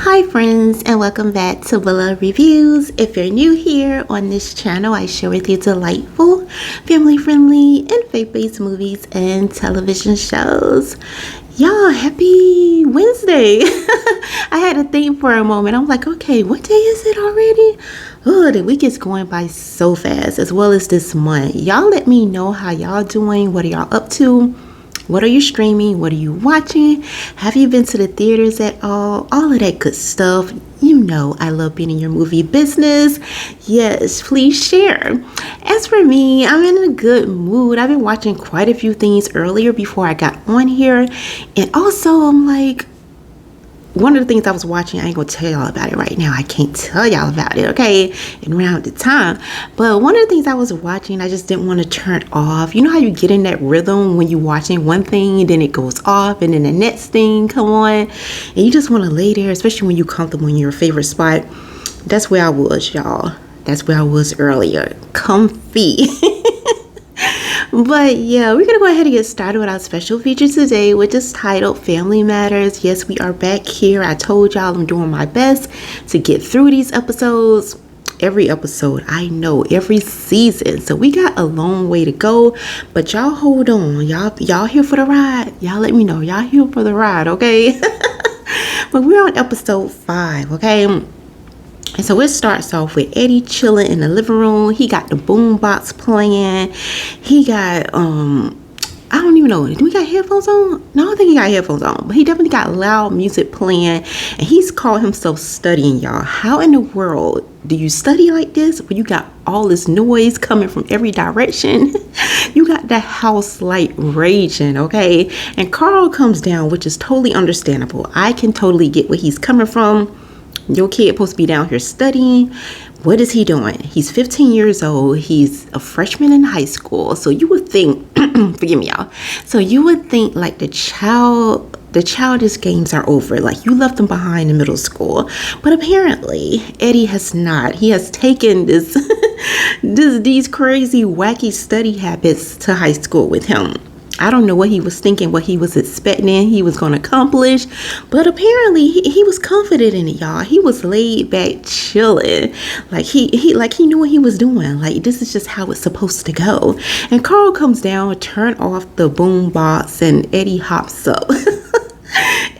Hi friends, and welcome back to Willa Reviews. If you're new here on this channel, I share with you delightful, family-friendly, and faith-based movies and television shows. Y'all, happy Wednesday. I had to think for a moment. I'm like, okay, what day is it already? Oh, the week is going by so fast, as well as this month. Y'all let me know how y'all doing. What are y'all up to? What are you streaming? What are you watching? Have you been to the theaters at all? All of that good stuff. You know I love being in your movie business. Yes, please share. As for me, I'm in a good mood. I've been watching quite a few things earlier before I got on here. And also, I'm like, one of the things I was watching, I ain't gonna tell y'all about it right now. I can't tell y'all about it, okay? In round the time. But one of the things I was watching, I just didn't want to turn off. You know how you get in that rhythm when you're watching one thing and then it goes off and then the next thing come on and you just want to lay there, especially when you're comfortable in your favorite spot. That's where I was, y'all. That's where I was earlier. Comfy. But yeah, we're gonna go ahead and get started with our special feature today, which is titled Family Matters. Yes, we are back here. I told y'all I'm doing my best to get through these episodes. Every episode, I know, every season. So we got a long way to go, but y'all hold on. Y'all here for the ride. Y'all let me know. Y'all here for the ride, okay? But we're on episode 5, okay? And so it starts off with Eddie chilling in the living room. He got the boom box playing. He got, I don't even know. Do we got headphones on? No, I don't think he got headphones on. But he definitely got loud music playing. And he's called himself studying, y'all. How in the world do you study like this when you got all this noise coming from every direction? You got the house light raging, okay? And Carl comes down, which is totally understandable. I can totally get where he's coming from. Your kid supposed to be down here studying. What is he doing? He's 15 years old. He's a freshman in high school. So you would think, forgive me, y'all. So you would think like the childish games are over. Like you left them behind in middle school. But apparently Eddie has not. He has taken these crazy, wacky study habits to high school with him. I don't know what he was thinking, what he was expecting he was going to accomplish, but apparently he was confident in it, y'all. He was laid back, chilling, like he knew what he was doing. Like this is just how it's supposed to go. And Carl comes down, turn off the boom box, and Eddie hops up.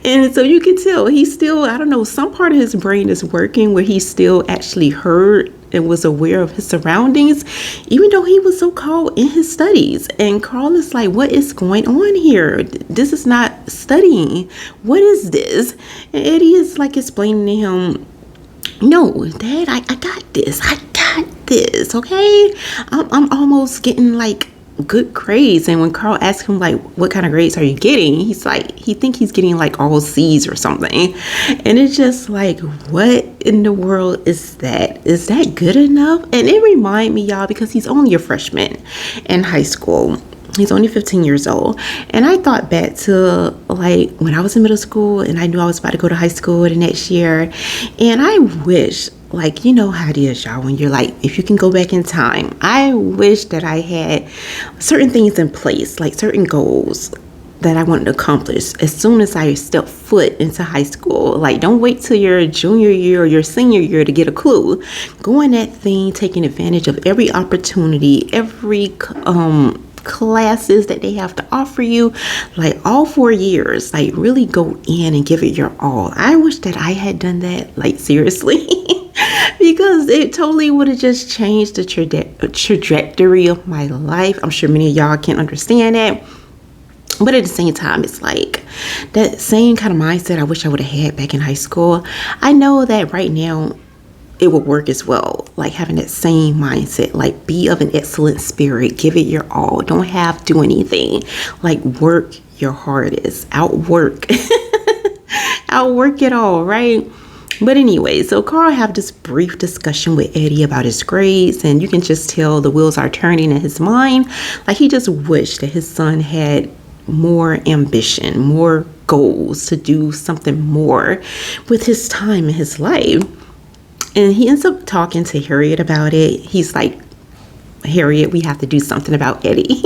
And so you can tell he's still, I don't know, some part of his brain is working where he still actually heard and was aware of his surroundings, even though he was so caught in his studies. And Carl is like, what is going on here? This is not studying. What is this? And Eddie is like explaining to him, no, Dad, I got this. I got this, okay? I'm almost getting like good grades. And when Carl asks him like what kind of grades are you getting, he's like, he think he's getting like all C's or something. And it's just like, what in the world is that? Is that good enough? And it reminded me, y'all, because he's only a freshman in high school. He's only 15 years old. And I thought back to like when I was in middle school and I knew I was about to go to high school the next year. And I wish, like, you know how it is, y'all, when you're like, if you can go back in time, I wish that I had certain things in place, like certain goals that I wanted to accomplish as soon as I step foot into high school. Like, don't wait till your junior year or your senior year to get a clue. Go in that thing, taking advantage of every opportunity, every classes that they have to offer you, like all 4 years. Like really go in and give it your all. I wish that I had done that, like seriously. Because it totally would have just changed the trajectory of my life. I'm sure many of y'all can understand that. But at the same time, it's like that same kind of mindset I wish I would have had back in high school. I know that right now it would work as well. Like having that same mindset, like be of an excellent spirit, give it your all. Don't have to do anything. Like work your hardest, outwork it all, right? But anyway, so Carl have this brief discussion with Eddie about his grades, and you can just tell the wheels are turning in his mind. Like he just wished that his son had more ambition, more goals to do something more with his time in his life. And he ends up talking to Harriette about it. He's like, Harriette, we have to do something about Eddie.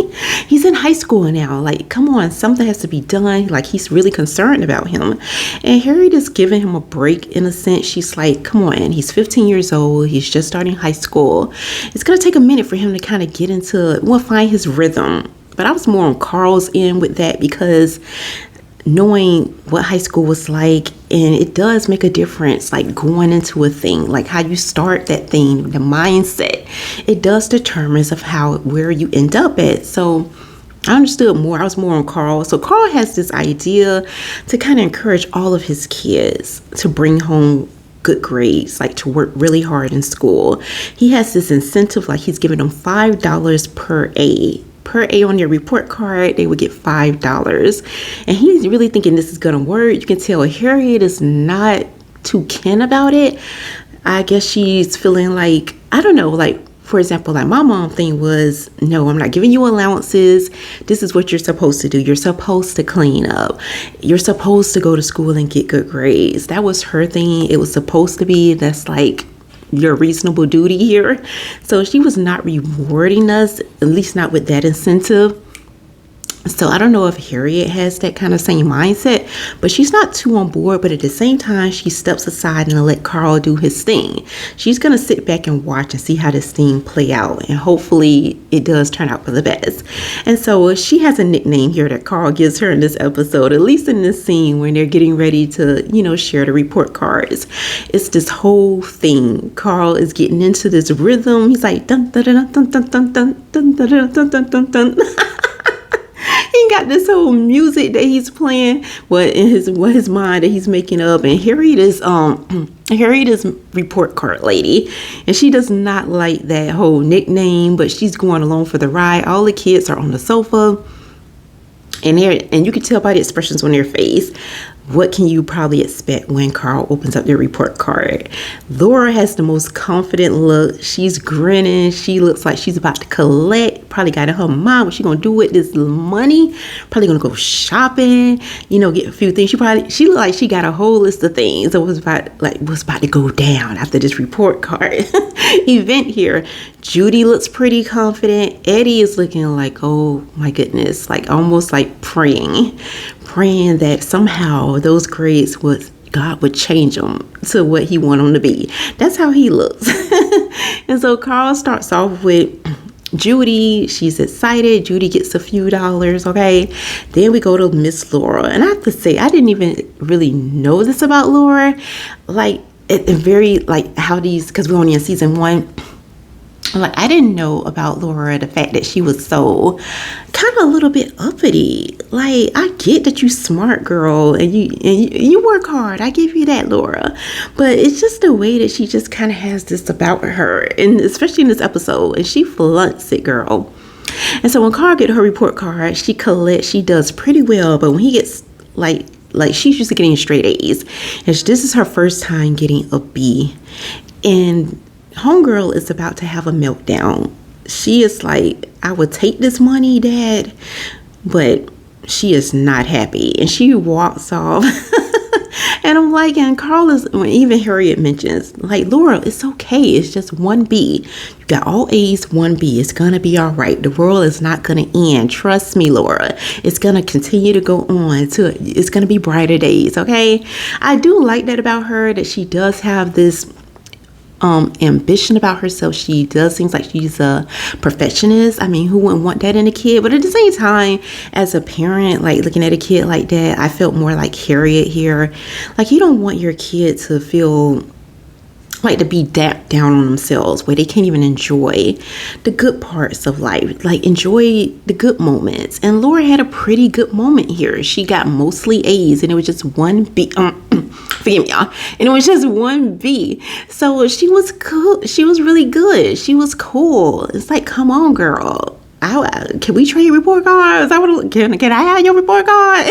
He's in high school now. Like, come on, something has to be done. Like, he's really concerned about him. And Harriette is giving him a break in a sense. She's like, come on, he's 15 years old. He's just starting high school. It's going to take a minute for him to kind of get into, find his rhythm. But I was more on Carl's end with that, because knowing what high school was like, and it does make a difference, like going into a thing, like how you start that thing, the mindset, it does determines of where you end up at. So I understood more. I was more on Carl. So Carl has this idea to kind of encourage all of his kids to bring home good grades, like to work really hard in school. He has this incentive, like he's giving them $5 per A on your report card. They would get $5, and he's really thinking this is gonna work. You can tell Harriette is not too keen about it. I guess she's feeling like, I don't know, like, for example, like my mom thing was, no, I'm not giving you allowances. This is what you're supposed to do. You're supposed to clean up. You're supposed to go to school and get good grades. That was her thing. It was supposed to be. That's like your reasonable duty here. So she was not rewarding us, at least not with that incentive. So I don't know if Harriette has that kind of same mindset, but she's not too on board. But at the same time, she steps aside and let Carl do his thing. She's going to sit back and watch and see how this thing play out. And hopefully it does turn out for the best. And so she has a nickname here that Carl gives her in this episode, at least in this scene when they're getting ready to, share the report cards. It's this whole thing. Carl is getting into this rhythm. He's like, dun, dun, dun, dun, dun, dun, dun, dun, dun, dun, dun, dun, dun. He got this whole music that he's playing, in his mind that he's making up. And Harriette is report card lady, and she does not like that whole nickname, but she's going along for the ride. All the kids are on the sofa, and you can tell by the expressions on their face. What can you probably expect when Carl opens up their report card? Laura has the most confident look. She's grinning. She looks like she's about to collect. Probably got in her mind what she's going to do with this money. Probably going to go shopping, get a few things. She looked like she got a whole list of things that was about to go down after this report card event here. Judy looks pretty confident. Eddie is looking like, oh my goodness, like almost like praying that somehow those grades God would change them to what he wanted them to be. That's how he looks. And so Carl starts off with Judy. She's excited. Judy gets a few dollars, okay? Then we go to Miss Laura. And I have to say, I didn't even really know this about Laura. Like, how these, because we're only in season 1. Like, I didn't know about Laura, the fact that she was so kind of a little bit uppity. Like, I get that you smart, girl, and you work hard. I give you that, Laura. But it's just the way that she just kind of has this about her, and especially in this episode, and she flaunts it, girl. And so when Carl gets her report card, she does pretty well. But when he gets like she's used to getting straight A's, and this is her first time getting a B, and homegirl is about to have a meltdown. She is like, I would take this money, Dad, but she is not happy, and she walks off. And I'm like, and Carl is, even Harriette mentions, like, Laura, it's okay, it's just 1B. You got all A's, 1B. It's gonna be all right. The world is not gonna end. Trust me, Laura. It's gonna continue to go on. It's gonna be brighter days, okay? I do like that about her, that she does have this ambition about herself. She does things like she's a perfectionist. I mean, who wouldn't want that in a kid? But at the same time, as a parent, like looking at a kid like that, I felt more like Harriette here. Like, you don't want your kid to feel like to be down on themselves, where they can't even enjoy the good parts of life, like enjoy the good moments. And Laura had a pretty good moment here. She got mostly A's, and it was just 1B. Forgive me, y'all. And it was just 1B. So she was cool. She was really good. She was cool. It's like, come on, girl. Can we trade report cards? Can I have your report card?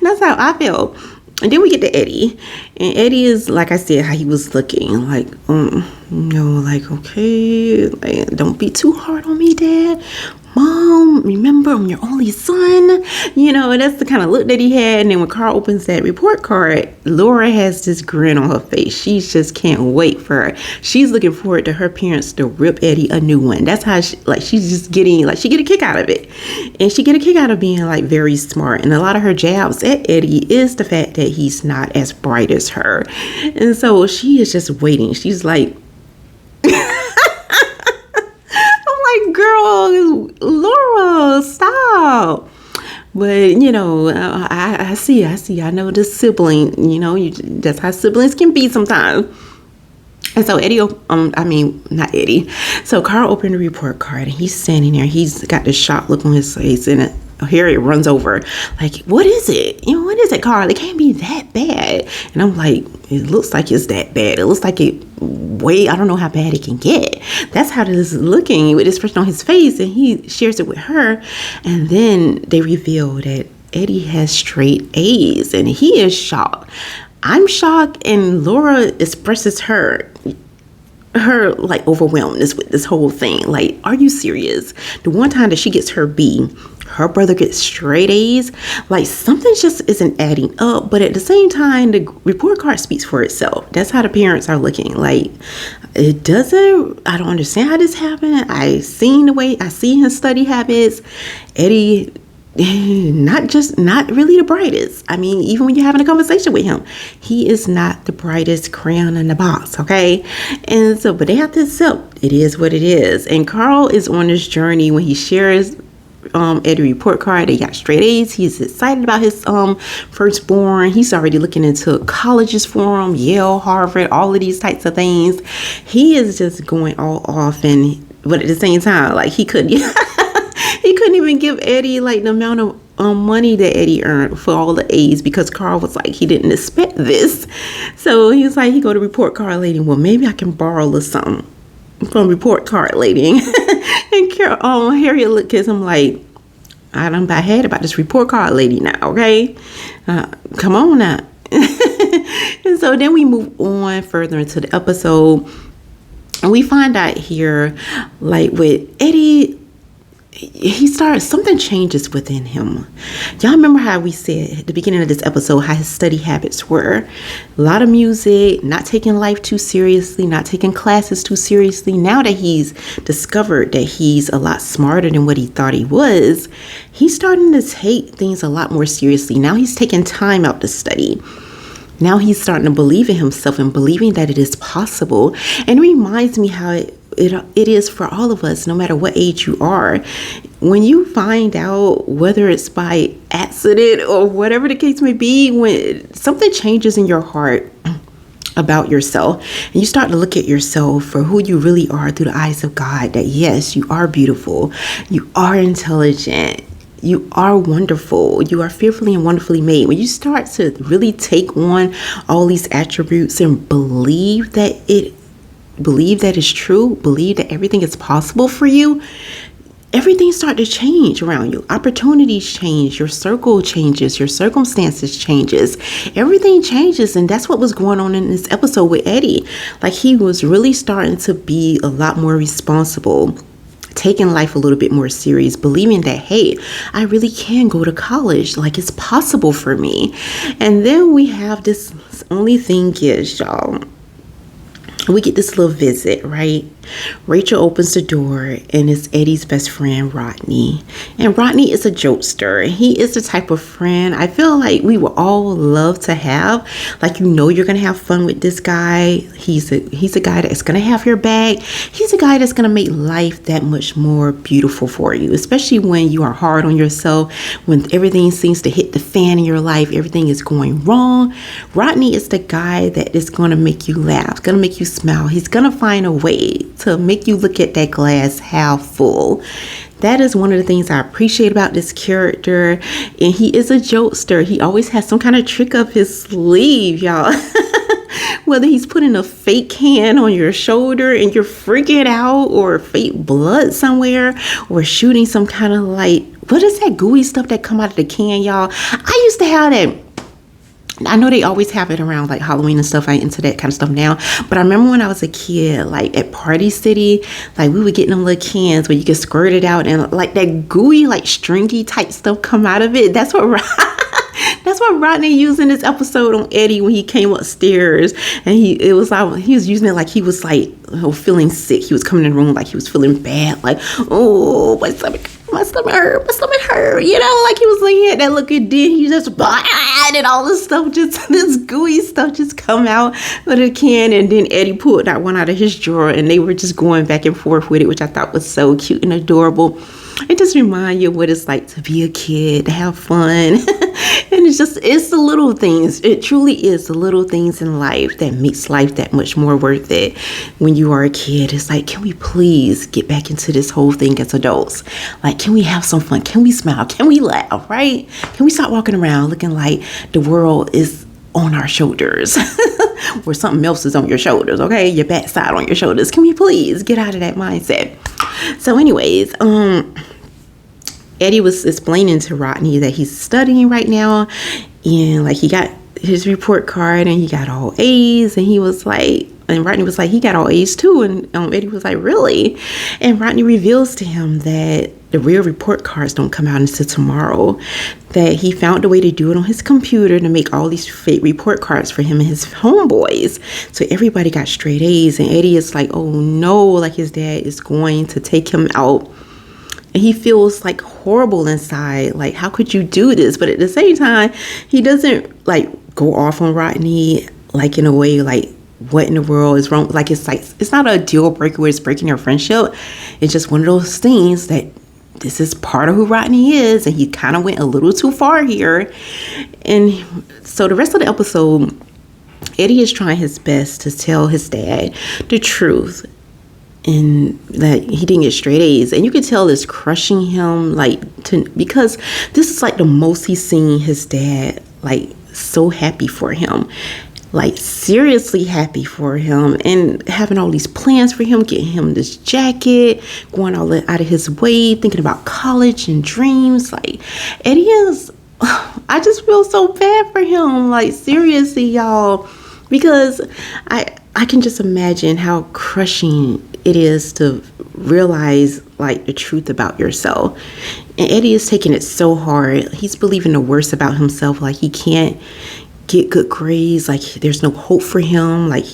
That's how I feel. And then we get to Eddie. And Eddie is, like I said, how he was looking. Like, okay, like, don't be too hard on me, Dad. Mom, remember, I'm your only son. And that's the kind of look that he had. And then when Carl opens that report card, Laura has this grin on her face. She just can't wait for her. She's looking forward to her parents to rip Eddie a new one. That's how she's just getting, she get a kick out of it. And she get a kick out of being very smart. And a lot of her jabs at Eddie is the fact that he's not as bright as her. And so she is just waiting. She's like, girl, Laura, stop. But, I see. I know this sibling, that's how siblings can be sometimes. And so not Eddie. So Carl opened the report card and he's standing there. He's got this shocked look on his face, and Harriette runs over, what is it? What is it, Carl? It can't be that bad. And I'm like, it looks like it's that bad. It looks like I don't know how bad it can get. That's how this is looking with this expression on his face. And he shares it with her. And then they reveal that Eddie has straight A's and he is shocked. I'm shocked, and Laura expresses her overwhelmedness with this whole thing. Are you serious? The one time that she gets her B, her brother gets straight A's. Something just isn't adding up. But at the same time, the report card speaks for itself. That's how the parents are looking. It doesn't, I don't understand how this happened. I seen his study habits. Eddie, not really the brightest. Even when you're having a conversation with him, he is not the brightest crayon in the box, okay? And so, but they have to accept it is what it is. And Carl is on this journey when he shares Eddie report card. He got straight A's. He's excited about his firstborn. He's already looking into colleges for him, Yale, Harvard, all of these types of things. He is just going all off, but at the same time, he couldn't he couldn't even give Eddie the amount of money that Eddie earned for all the A's, because Carl was he didn't expect this. So he was he go to report card lady. Well, maybe I can borrow a little something from report card lady. And Harriette looked at him I done by head about this report card lady now, okay? Come on now. And so then we move on further into the episode, and we find out here, with Eddie, something changes within him. Y'all remember how we said at the beginning of this episode how his study habits were? A lot of music, not taking life too seriously, not taking classes too seriously. Now that he's discovered that he's a lot smarter than what he thought he was, he's starting to take things a lot more seriously. Now he's taking time out to study. Now he's starting to believe in himself and believing that it is possible. And it reminds me how it is for all of us, no matter what age you are. When you find out, whether it's by accident or whatever the case may be, when something changes in your heart about yourself, and you start to look at yourself for who you really are through the eyes of God, that yes, you are beautiful, you are intelligent, you are wonderful, you are fearfully and wonderfully made. When you start to really take on all these attributes and believe that it's true, believe that everything is possible for you, everything starts to change around you. Opportunities change, your circle changes, your circumstances changes, everything changes. And that's what was going on in this episode with Eddie. He was really starting to be a lot more responsible, taking life a little bit more serious, believing that, hey, I really can go to college. It's possible for me. And then we have this only thing is, y'all, we get this little visit, right? Rachel opens the door, and it's Eddie's best friend, Rodney. And Rodney is a jokester. He is the type of friend I feel we would all love to have. You're going to have fun with this guy. He's a guy that's going to have your back. He's a guy that's going to make life that much more beautiful for you, especially when you are hard on yourself, when everything seems to hit the fan in your life, everything is going wrong. Rodney is the guy that is going to make you laugh, going to make you smile. He's going to find a way to make you look at that glass half full. That is one of the things I appreciate about this character. And he is a jokester. He always has some kind of trick up his sleeve, y'all. Whether he's putting a fake hand on your shoulder and you're freaking out, or fake blood somewhere, or shooting some kind of what is that gooey stuff that come out of the can, y'all? I used to have that I know they always have it around like Halloween and stuff. I ain't into that kind of stuff now. But I remember when I was a kid, like at Party City, like we would get them little cans where you could squirt it out and like that gooey, like stringy type stuff come out of it. That's what that's what Rodney used in this episode on Eddie when he came upstairs, and he was using it like he was like feeling sick. He was coming in the room like he was feeling bad, like, oh, my stomach hurt, you know, like he was like, yeah, that look good. Then he just and all this stuff, just this gooey stuff just come out of the can, and then Eddie pulled that one out of his drawer, and they were just going back and forth with it, which I thought was so cute and adorable. It just reminds you of what it's like to be a kid, to have fun. And it's the little things. It truly is the little things in life that makes life that much more worth it. When you are a kid, it's like, can we please get back into this whole thing as adults? Like, can we have some fun? Can we smile? Can we laugh, right? Can we stop walking around looking like the world is on our shoulders or something else is on your shoulders, okay? Your backside on your shoulders. Can we please get out of that mindset? So anyways, Eddie was explaining to Rodney that he's studying right now, and like he got his report card and he got all A's, and he was like, and Rodney was like, he got all A's too, and Eddie was like, really? And Rodney reveals to him that the real report cards don't come out until tomorrow, that he found a way to do it on his computer to make all these fake report cards for him and his homeboys. So everybody got straight A's, and Eddie is like, oh no, like his dad is going to take him out. And he feels like horrible inside. Like, how could you do this? But at the same time, he doesn't like go off on Rodney, like in a way like, what in the world is wrong? Like, it's not a deal breaker where it's breaking your friendship. It's just one of those things that this is part of who Rodney is. And he kind of went a little too far here. And so the rest of the episode, Eddie is trying his best to tell his dad the truth, and that he didn't get straight A's, and you could tell it's crushing him, because this is like the most he's seen his dad like so happy for him, like seriously happy for him, and having all these plans for him, getting him this jacket, going all out of his way, thinking about college and dreams. Like, Eddie is, I just feel so bad for him, like seriously, y'all, because I can just imagine how crushing it is to realize like the truth about yourself. And Eddie is taking it so hard. He's believing the worst about himself. Like, he can't get good grades. Like, there's no hope for him. Like,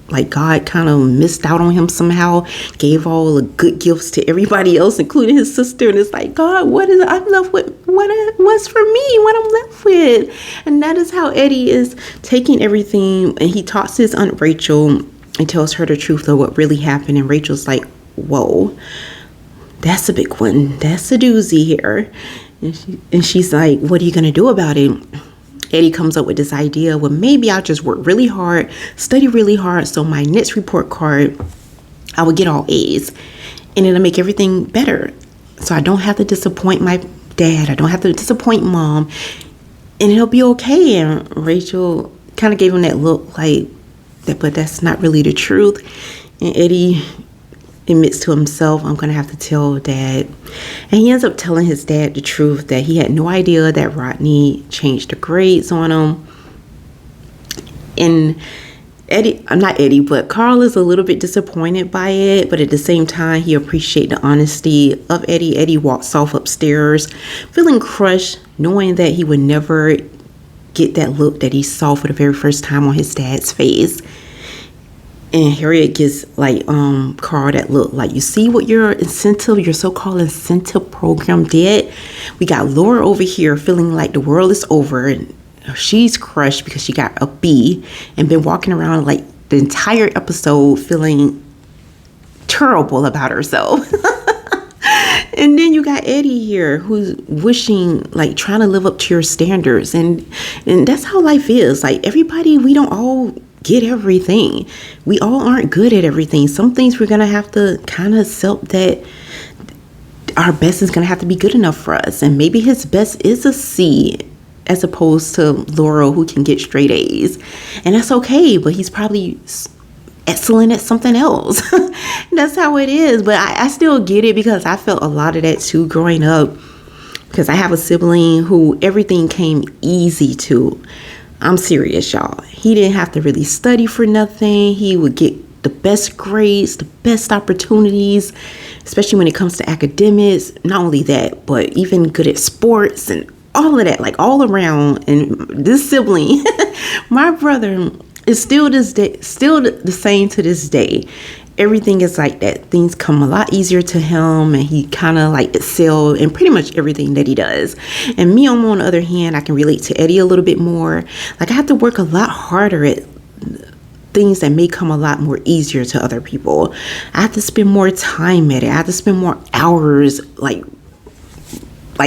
like God kind of missed out on him somehow, gave all the good gifts to everybody else, including his sister. And it's like, God, what is I'm left with? What's for me? What I'm left with? And that is how Eddie is taking everything. And he talks to his Aunt Rachel and tells her the truth of what really happened. And Rachel's like, whoa, that's a big one. That's a doozy here. And she's like, what are you going to do about it? Eddie comes up with this idea, well, maybe I'll just work really hard, study really hard, so my next report card, I will get all A's, and it'll make everything better. So I don't have to disappoint my dad. I don't have to disappoint mom, and it'll be okay. And Rachel kind of gave him that look like that, but that's not really the truth. And Eddie admits to himself, I'm going to have to tell Dad. And he ends up telling his dad the truth, that he had no idea that Rodney changed the grades on him. And but Carl is a little bit disappointed by it, but at the same time, he appreciates the honesty of Eddie. Eddie walks off upstairs, feeling crushed, knowing that he would never get that look that he saw for the very first time on his dad's face. And Harriette gives Carl that look, like, you see what your so-called incentive program did? We got Laura over here feeling like the world is over, and she's crushed because she got a B, and been walking around like the entire episode feeling terrible about herself. And then you got Eddie here, who's wishing, like, trying to live up to your standards, and that's how life is. Like, everybody, we don't all get everything. We all aren't good at everything. Some things we're gonna have to kind of accept that our best is gonna have to be good enough for us. And maybe his best is a C, as opposed to Laura, who can get straight A's, and that's okay. But he's probably excellent at something else. That's how it is. But I still get it, because I felt a lot of that too growing up, because I have a sibling who everything came easy to. I'm serious, y'all. He didn't have to really study for nothing. He would get the best grades, the best opportunities, especially when it comes to academics. Not only that, but even good at sports and all of that, like all around. And this sibling, my brother, is still the same to this day. Everything is like that. Things come a lot easier to him, and he kind of like excel in pretty much everything that he does. And me, on the other hand, I can relate to Eddie a little bit more. Like, I have to work a lot harder at things that may come a lot more easier to other people. I have to spend more time at it. I have to spend more hours like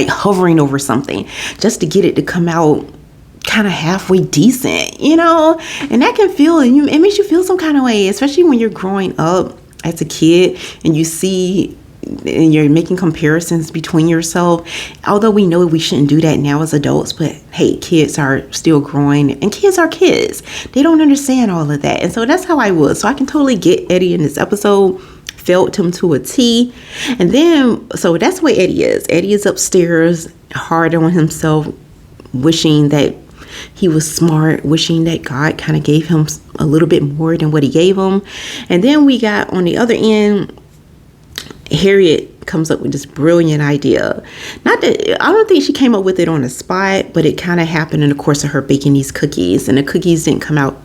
hovering over something just to get it to come out kind of halfway decent, you know. And that can feel, it makes you feel some kind of way, especially when you're growing up as a kid and you see and you're making comparisons between yourself. Although we know we shouldn't do that now as adults, but hey, kids are still growing, and kids are kids. They don't understand all of that. And so that's how I was. So I can totally get Eddie in this episode. Felt him to a T. And then, so that's where Eddie is. Eddie is upstairs, hard on himself, wishing that he was smart, wishing that God kind of gave him a little bit more than what he gave him. And then we got on the other end, Harriette comes up with this brilliant idea. Not that, I don't think she came up with it on the spot, but it kind of happened in the course of her baking these cookies. And the cookies didn't come out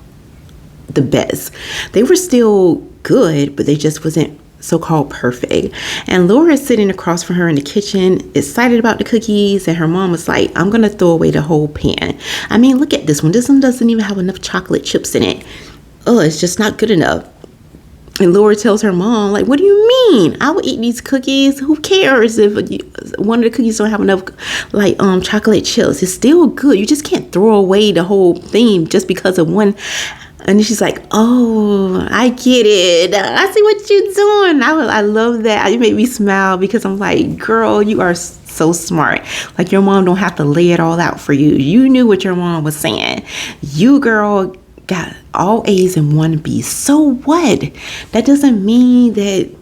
the best. They were still good, but they just wasn't so-called perfect. And Laura is sitting across from her in the kitchen, excited about the cookies, and her mom was like, I'm gonna throw away the whole pan. I mean, look at this one. This one doesn't even have enough chocolate chips in it. Oh, it's just not good enough. And Laura tells her mom, like, what do you mean? I will eat these cookies. Who cares if one of the cookies don't have enough like chocolate chips? It's still good. You just can't throw away the whole thing just because of one. And she's like, oh, I get it. I see what you're doing. I love that. It made me smile because I'm like, girl, you are so smart. Like, your mom don't have to lay it all out for you. You knew what your mom was saying. You, girl, got all A's and 1 B. So what? That doesn't mean that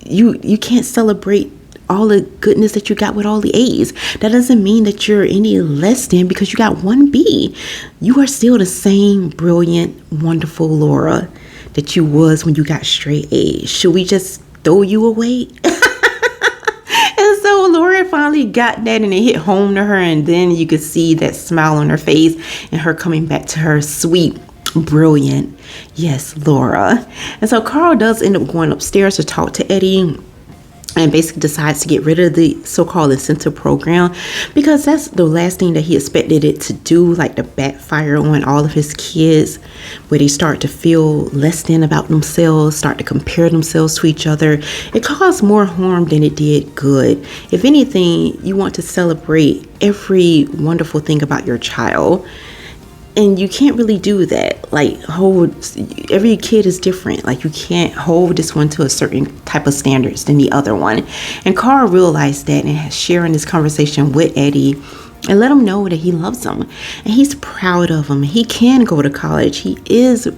you can't celebrate all the goodness that you got with all the A's. That doesn't mean that you're any less than because you got 1 B. You are still the same brilliant, wonderful Laura that you was when you got straight A's. Should we just throw you away? And so Laura finally got that, and it hit home to her, and then you could see that smile on her face and her coming back to her sweet, brilliant, yes, Laura. And so Carl does end up going upstairs to talk to Eddie, and basically decides to get rid of the so-called incentive program because that's the last thing that he expected it to do, like to backfire on all of his kids, where they start to feel less than about themselves, start to compare themselves to each other. It caused more harm than it did good. If anything, you want to celebrate every wonderful thing about your child. And you can't really do that. Like, every kid is different. Like, you can't hold this one to a certain type of standards than the other one. And Carl realized that and sharing this conversation with Eddie and let him know that he loves him. And he's proud of him. He can go to college. He is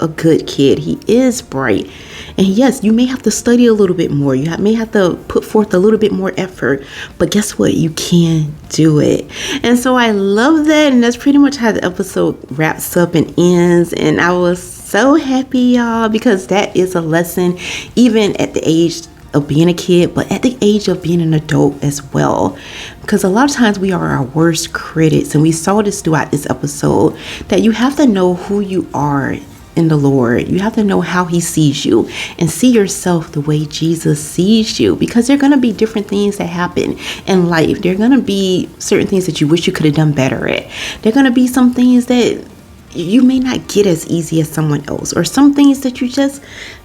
a good kid. He is bright. And yes, you may have to study a little bit more. You may have to put forth a little bit more effort. But guess what? You can do it. And so I love that. And that's pretty much how the episode wraps up and ends. And I was so happy, y'all, because that is a lesson even at the age of being a kid, but at the age of being an adult as well. Because a lot of times we are our worst critics. And we saw this throughout this episode, that you have to know who you are in the Lord. You have to know how he sees you and see yourself the way Jesus sees you, because there are going to be different things that happen in life. There are going to be certain things that you wish you could have done better at. There are going to be some things that you may not get as easy as someone else, or some things that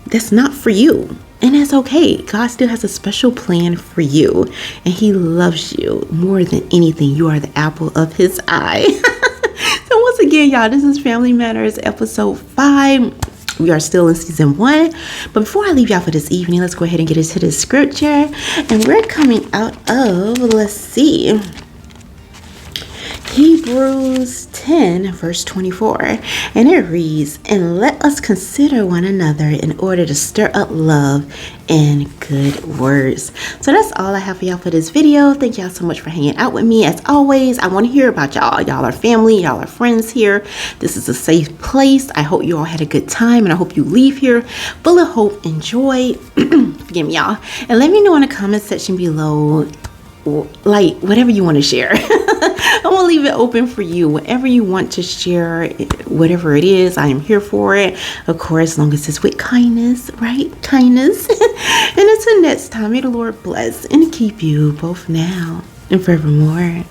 that's not for you. And that's okay. God still has a special plan for you, and he loves you more than anything. You are the apple of his eye. So once again, y'all, this is Family Matters episode 5. We are still in season 1. But before I leave y'all for this evening, let's go ahead and get into the scripture. And we're coming out of, let's see, Hebrews 10 verse 24, and it reads, and let us consider one another in order to stir up love and good words. So that's all I have for y'all for this video. Thank y'all so much for hanging out with me. As always, I want to hear about y'all. Y'all are family, y'all are friends here. This is a safe place. I hope you all had a good time, and I hope you leave here full of hope and joy. Forgive me, y'all, and let me know in the comment section below, like, whatever you want to share. I'm gonna leave it open for you. Whatever you want to share, whatever it is, I am here for it. Of course, as long as it's with kindness, right? Kindness. And until next time, may the Lord bless and keep you both now and forevermore.